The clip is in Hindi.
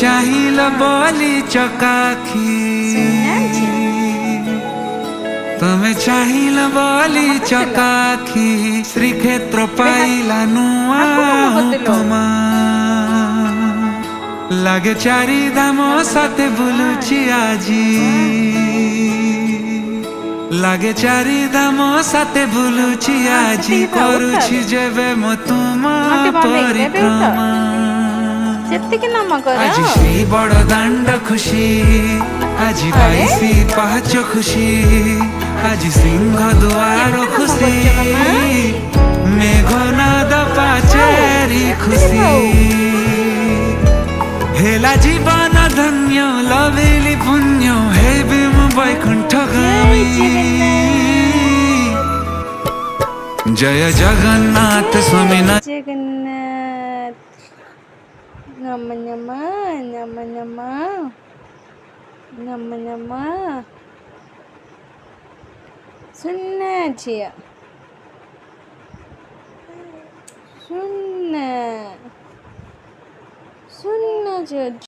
चाहिल बोली चकाखी तमे चाहिल बोली चकाखी श्रीक्षेत्र पाइला नुआ उपमा लागे चारि धाम साथे बुलुची आजी लागे चारि धाम साथे बुलुची आजी करूची जेबे मो तुमा परिक्रमा आज श्री बड़ दांड खुशी आज बाईसी पाँच खुशी आज सिंह दुआर खुशी मेघनाद पाचेरी खुशी हेला जीवन धन्य लवेली पुण्य हे बिम वैकुंठ गामी जय जगन्नाथ स्वामी जगन्नाथ नमा नमा नमा नमा नमा नमा सुनना जिया सुनना सुनना जिया